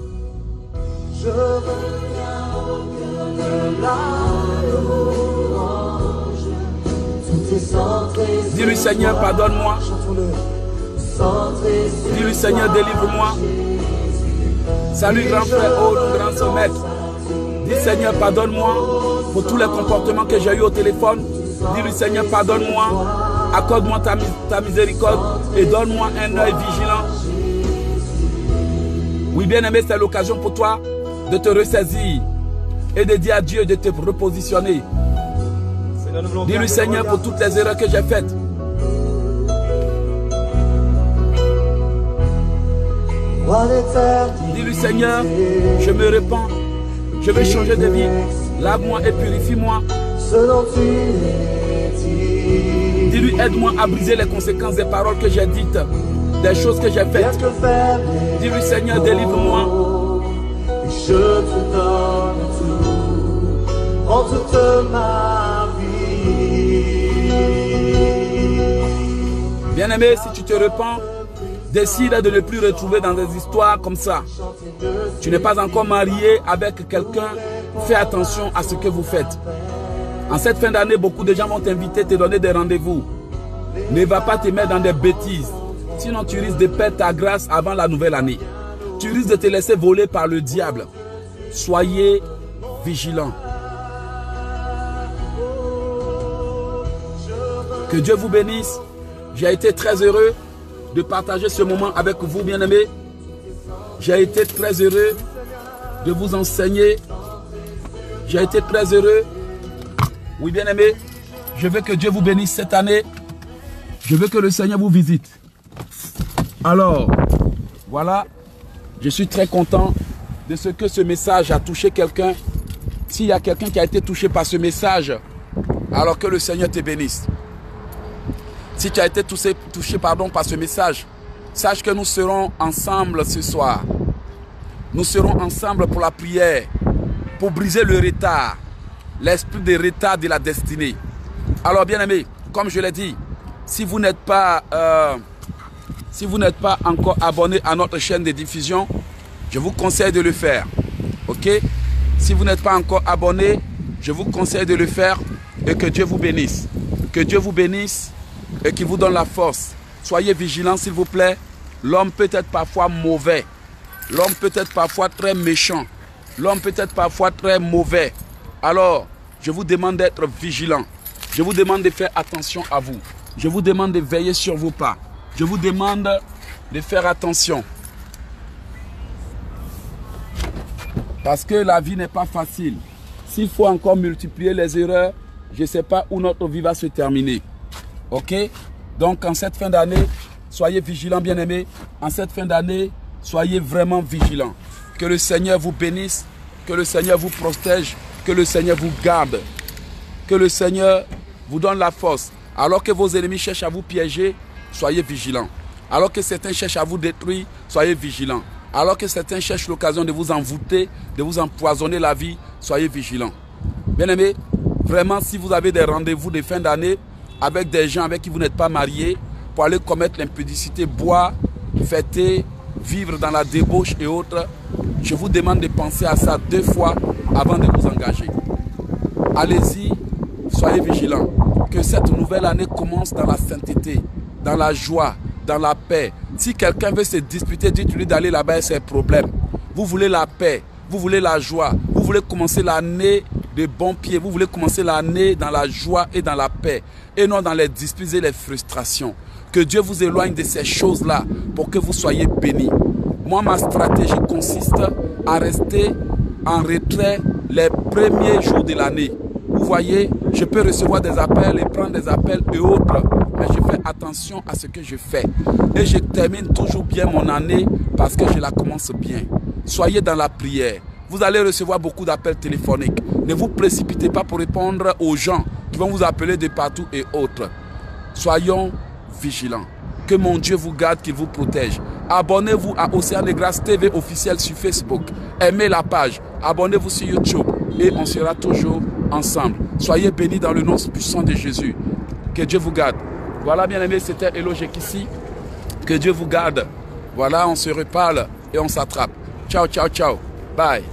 Dis-lui, Seigneur, pardonne-moi. Dis-lui, Seigneur, délivre-moi. Salut, grand frère, oh, grand soeur maître. Dis, Seigneur, pardonne-moi pour tous les comportements que j'ai eu au téléphone. Dis-lui, Seigneur, pardonne-moi. Accorde-moi ta miséricorde et donne-moi un œil vigilant. Oui, bien-aimé, c'est l'occasion pour toi de te ressaisir et de dire à Dieu de te repositionner. Dis-lui, Seigneur, pour toutes les erreurs que j'ai faites. Dis-lui, Seigneur, je me répands. Je veux changer de vie. Lave-moi et purifie-moi. Dis-lui, aide-moi à briser les conséquences des paroles que j'ai dites, des choses que j'ai faites. Dis-lui, Seigneur, délivre-moi. Je te donne tout, en toute ma vie. Bien-aimé, si tu te repens, décide de ne plus retrouver dans des histoires comme ça. Tu n'es pas encore marié avec quelqu'un, fais attention à ce que vous faites. En cette fin d'année, beaucoup de gens vont t'inviter, te donner des rendez-vous. Ne va pas te mettre dans des bêtises. Sinon, tu risques de perdre ta grâce avant la nouvelle année. Tu risques de te laisser voler par le diable. Soyez vigilants. Que Dieu vous bénisse. J'ai été très heureux de partager ce moment avec vous, bien-aimés. J'ai été très heureux de vous enseigner. J'ai été très heureux. Oui, bien-aimés, je veux que Dieu vous bénisse cette année. Je veux que le Seigneur vous visite. Alors, voilà, je suis très content de ce que ce message a touché quelqu'un. S'il y a quelqu'un qui a été touché par ce message, alors que le Seigneur te bénisse. Si tu as été touché par ce message, sache que nous serons ensemble ce soir. Nous serons ensemble pour la prière, pour briser le retard, l'esprit de retard de la destinée. Alors, bien-aimés, comme je l'ai dit, si vous n'êtes pas encore abonné à notre chaîne de diffusion, je vous conseille de le faire. Ok? Si vous n'êtes pas encore abonné, je vous conseille de le faire et que Dieu vous bénisse. Que Dieu vous bénisse et qu'il vous donne la force. Soyez vigilants, s'il vous plaît. L'homme peut être parfois mauvais. L'homme peut être parfois très méchant. L'homme peut être parfois très mauvais. Alors, je vous demande d'être vigilant. Je vous demande de faire attention à vous. Je vous demande de veiller sur vos pas. Je vous demande de faire attention. Parce que la vie n'est pas facile. S'il faut encore multiplier les erreurs, je ne sais pas où notre vie va se terminer. Ok? Donc en cette fin d'année, soyez vigilants, bien-aimés. En cette fin d'année, soyez vraiment vigilants. Que le Seigneur vous bénisse, que le Seigneur vous protège, que le Seigneur vous garde. Que le Seigneur vous donne la force. Alors que vos ennemis cherchent à vous piéger, soyez vigilants. Alors que certains cherchent à vous détruire, soyez vigilants. Alors que certains cherchent l'occasion de vous envoûter, de vous empoisonner la vie, soyez vigilants. Bien-aimés, vraiment, si vous avez des rendez-vous de fin d'année avec des gens avec qui vous n'êtes pas mariés, pour aller commettre l'impudicité, boire, fêter, vivre dans la débauche et autres, je vous demande de penser à ça 2 fois avant de vous engager. Allez-y, soyez vigilants. Que cette nouvelle année commence dans la sainteté, dans la joie, dans la paix. Si quelqu'un veut se disputer, dites-lui d'aller là-bas et c'est un problème. Vous voulez la paix, vous voulez la joie, vous voulez commencer l'année de bon pied, vous voulez commencer l'année dans la joie et dans la paix, et non dans les disputes et les frustrations. Que Dieu vous éloigne de ces choses-là pour que vous soyez bénis. Moi, ma stratégie consiste à rester en retrait les premiers jours de l'année. Vous vous voyez, je peux recevoir des appels et prendre des appels et autres. Mais je fais attention à ce que je fais. Et je termine toujours bien mon année parce que je la commence bien. Soyez dans la prière. Vous allez recevoir beaucoup d'appels téléphoniques. Ne vous précipitez pas pour répondre aux gens qui vont vous appeler de partout et autres. Soyons vigilants. Que mon Dieu vous garde, qu'il vous protège. Abonnez-vous à Océan de Grâce TV officiel sur Facebook. Aimez la page. Abonnez-vous sur YouTube. Et on sera toujours ensemble. Soyez bénis dans le nom puissant de Jésus. Que Dieu vous garde. Voilà, bien-aimés, c'était Hello Jekissi. Que Dieu vous garde. Voilà, on se reparle et on s'attrape. Ciao, ciao, ciao. Bye.